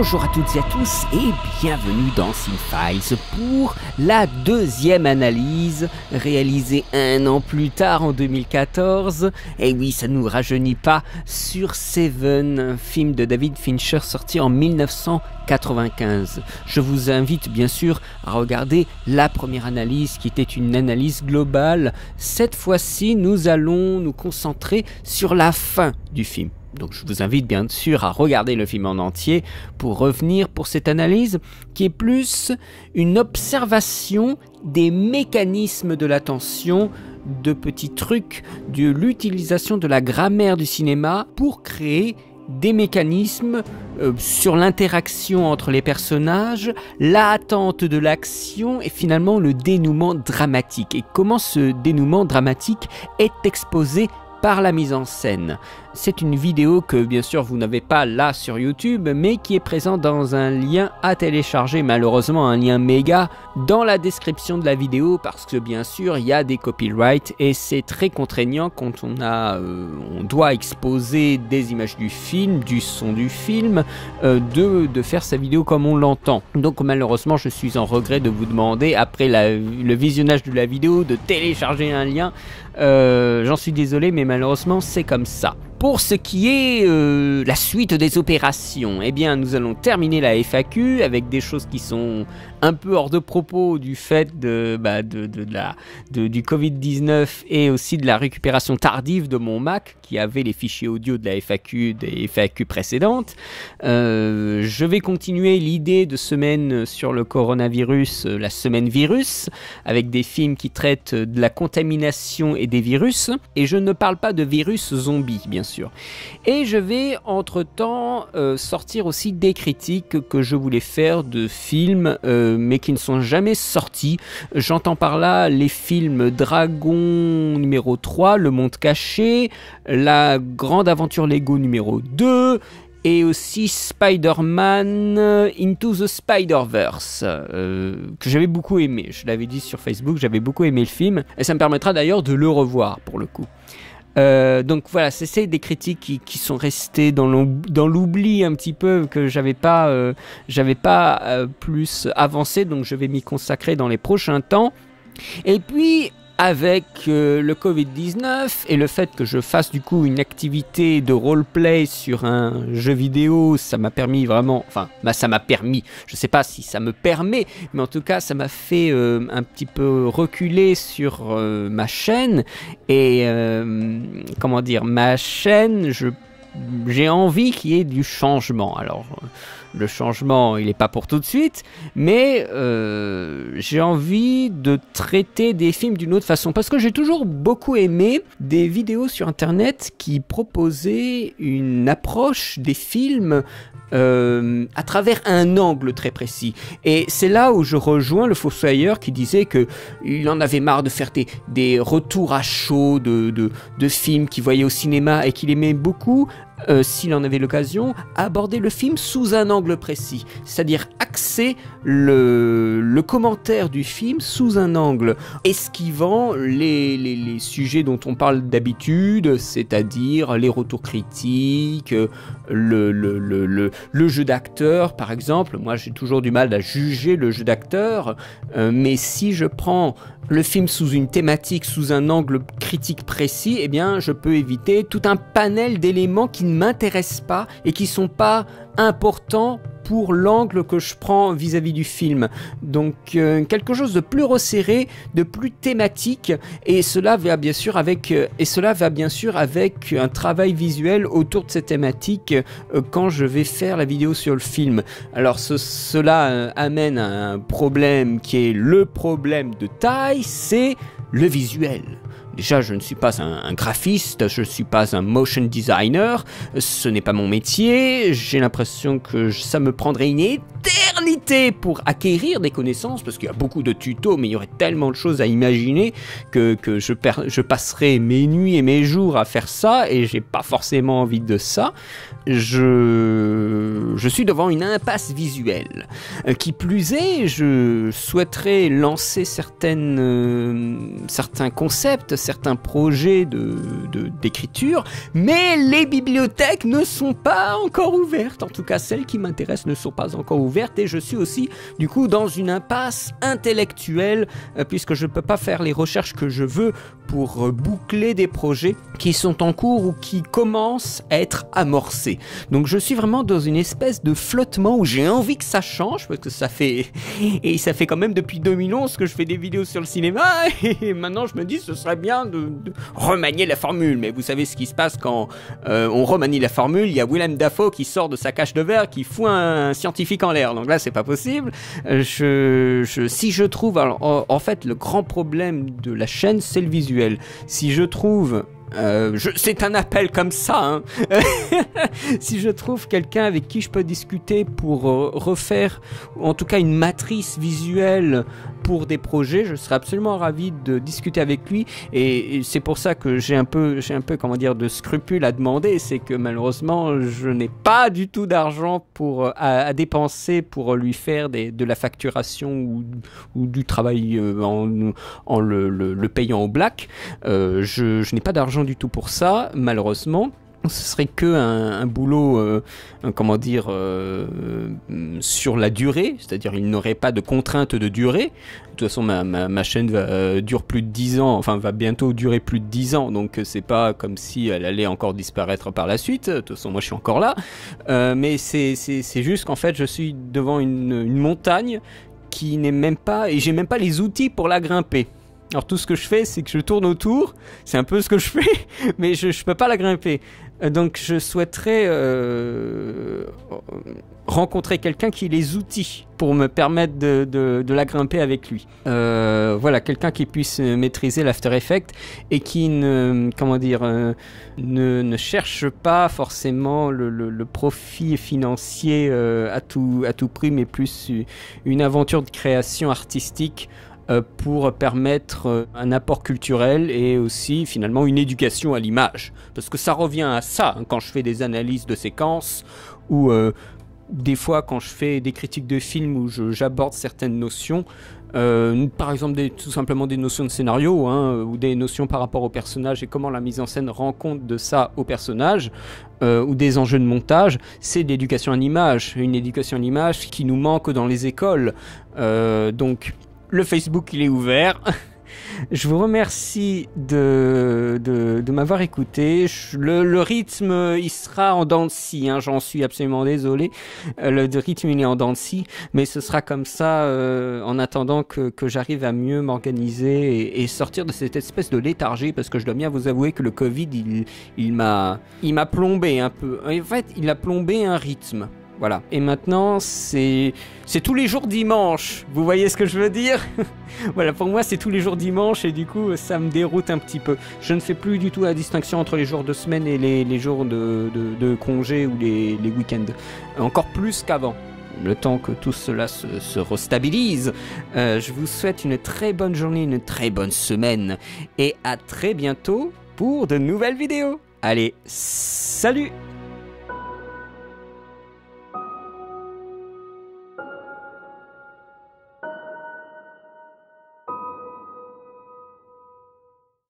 Bonjour à toutes et à tous et bienvenue dans Cinefiles pour la deuxième analyse réalisée un an plus tard en 2014. Et oui, ça ne nous rajeunit pas, sur Seven, un film de David Fincher sorti en 1995. Je vous invite bien sûr à regarder la première analyse qui était une analyse globale. Cette fois-ci, nous allons nous concentrer sur la fin du film. Donc je vous invite bien sûr à regarder le film en entier pour revenir pour cette analyse qui est plus une observation des mécanismes de l'attention, de petits trucs, de l'utilisation de la grammaire du cinéma pour créer des mécanismes sur l'interaction entre les personnages, l'attente de l'action et finalement le dénouement dramatique. Et comment ce dénouement dramatique est exposé par la mise en scène. C'est une vidéo que bien sûr vous n'avez pas là sur YouTube, mais qui est présente dans un lien à télécharger, malheureusement un lien méga, dans la description de la vidéo, parce que bien sûr il y a des copyrights et c'est très contraignant quand on doit exposer des images du film, du son du film, de faire sa vidéo comme on l'entend. Donc malheureusement je suis en regret de vous demander, après le visionnage de la vidéo, de télécharger un lien. J'en suis désolé, mais malheureusement c'est comme ça. Pour ce qui est la suite des opérations, eh bien nous allons terminer la FAQ avec des choses qui sont un peu hors de propos du fait du Covid-19 et aussi de la récupération tardive de mon Mac qui avait les fichiers audio de la FAQ des FAQ précédentes. Je vais continuer l'idée de semaine sur le coronavirus, la semaine virus, avec des films qui traitent de la contamination et des virus. Et je ne parle pas de virus zombies, bien sûr. Et je vais entre-temps sortir aussi des critiques que je voulais faire de films, mais qui ne sont jamais sortis. J'entends par là les films Dragon numéro 3, Le Monde Caché, La Grande Aventure Lego numéro 2, et aussi Spider-Man Into the Spider-Verse, que j'avais beaucoup aimé. Je l'avais dit sur Facebook, j'avais beaucoup aimé le film, et ça me permettra d'ailleurs de le revoir pour le coup. Donc voilà, c'est des critiques qui sont restées dans l'oubli un petit peu, que j'avais pas plus avancé, donc je vais m'y consacrer dans les prochains temps. Et puis avec le Covid-19 et le fait que je fasse du coup une activité de roleplay sur un jeu vidéo, ça m'a permis vraiment, ça m'a permis, je sais pas si ça me permet, mais en tout cas ça m'a fait un petit peu reculer sur ma chaîne et ma chaîne, j'ai envie qu'il y ait du changement. Alors le changement, il n'est pas pour tout de suite, mais j'ai envie de traiter des films d'une autre façon, parce que j'ai toujours beaucoup aimé des vidéos sur internet qui proposaient une approche des films à travers un angle très précis. Et c'est là où je rejoins le Fossoyeur qui disait qu'il en avait marre de faire des retours à chaud de films qu'il voyait au cinéma et qu'il aimait beaucoup, s'il en avait l'occasion, aborder le film sous un angle précis, c'est-à-dire axer le commentaire du film sous un angle, esquivant les sujets dont on parle d'habitude, c'est-à-dire les retours critiques, le jeu d'acteur par exemple. Moi j'ai toujours du mal à juger le jeu d'acteur, mais si je prends le film sous une thématique, sous un angle critique précis, eh bien je peux éviter tout un panel d'éléments qui ne m'intéressent pas et qui ne sont pas importants pour l'angle que je prends vis-à-vis du film. Donc quelque chose de plus resserré, de plus thématique, et cela va bien sûr avec un travail visuel autour de cette thématique quand je vais faire la vidéo sur le film. Alors cela amène à un problème qui est le problème de taille, c'est le visuel. Déjà, je ne suis pas un graphiste, je ne suis pas un motion designer, ce n'est pas mon métier, j'ai l'impression que ça me prendrait une éternité opté pour acquérir des connaissances, parce qu'il y a beaucoup de tutos, mais il y aurait tellement de choses à imaginer que je passerai mes nuits et mes jours à faire ça, et j'ai pas forcément envie de ça. Je suis devant une impasse visuelle. Qui plus est, je souhaiterais lancer certains concepts, certains projets d'écriture, mais les bibliothèques ne sont pas encore ouvertes. En tout cas, celles qui m'intéressent ne sont pas encore ouvertes, et je suis aussi, du coup, dans une impasse intellectuelle, puisque je ne peux pas faire les recherches que je veux pour boucler des projets qui sont en cours ou qui commencent à être amorcés. Donc je suis vraiment dans une espèce de flottement où j'ai envie que ça change, parce que ça fait quand même depuis 2011 que je fais des vidéos sur le cinéma, et maintenant je me dis ce serait bien de remanier la formule. Mais vous savez ce qui se passe quand on remanie la formule, il y a Willem Dafoe qui sort de sa cage de verre, qui fout un scientifique en l'air, donc là c'est pas possible. Si je trouve, alors, en fait le grand problème de la chaîne c'est le visuel. Si je trouve c'est un appel comme ça, hein. Si je trouve quelqu'un avec qui je peux discuter pour refaire, en tout cas une matrice visuelle pour des projets, je serais absolument ravi de discuter avec lui, et c'est pour ça que j'ai un peu comment dire de scrupules à demander, c'est que malheureusement je n'ai pas du tout d'argent à dépenser pour lui faire de la facturation ou du travail en le payant au black. Je n'ai pas d'argent du tout pour ça, malheureusement. Ce serait que un boulot, comment dire, sur la durée, c'est-à-dire il n'aurait pas de contrainte de durée. De toute façon, ma chaîne dure plus de 10 ans, enfin va bientôt durer plus de 10 ans, donc c'est pas comme si elle allait encore disparaître par la suite. De toute façon, moi je suis encore là, mais c'est juste qu'en fait je suis devant une montagne qui n'est même pas, et j'ai même pas les outils pour la grimper. Alors tout ce que je fais, c'est que je tourne autour, c'est un peu ce que je fais, mais je peux pas la grimper. Donc je souhaiterais rencontrer quelqu'un qui ait les outils pour me permettre de la grimper avec lui. Voilà, quelqu'un qui puisse maîtriser l'After Effects et qui ne cherche pas forcément le profit financier à tout prix, mais plus une aventure de création artistique pour permettre un apport culturel et aussi finalement une éducation à l'image. Parce que ça revient à ça, hein, quand je fais des analyses de séquences ou des fois quand je fais des critiques de films où j'aborde certaines notions, par exemple tout simplement des notions de scénario, hein, ou des notions par rapport au personnage et comment la mise en scène rend compte de ça au personnage, ou des enjeux de montage, c'est de l'éducation à l'image, une éducation à l'image qui nous manque dans les écoles. Donc le Facebook il est ouvert. Je vous remercie de m'avoir écouté. Le rythme il sera en dents de scie, hein, j'en suis absolument désolé. Le rythme il est en dents de scie, mais ce sera comme ça en attendant que j'arrive à mieux m'organiser et sortir de cette espèce de léthargie, parce que je dois bien vous avouer que le Covid il m'a plombé un peu. En fait, il a plombé un rythme. Voilà. Et maintenant, c'est tous les jours dimanche. Vous voyez ce que je veux dire? Voilà, pour moi, c'est tous les jours dimanche et du coup, ça me déroute un petit peu. Je ne fais plus du tout la distinction entre les jours de semaine et les jours de congé ou les week-ends. Encore plus qu'avant. Le temps que tout cela se restabilise. Je vous souhaite une très bonne journée, une très bonne semaine. Et à très bientôt pour de nouvelles vidéos. Allez, salut!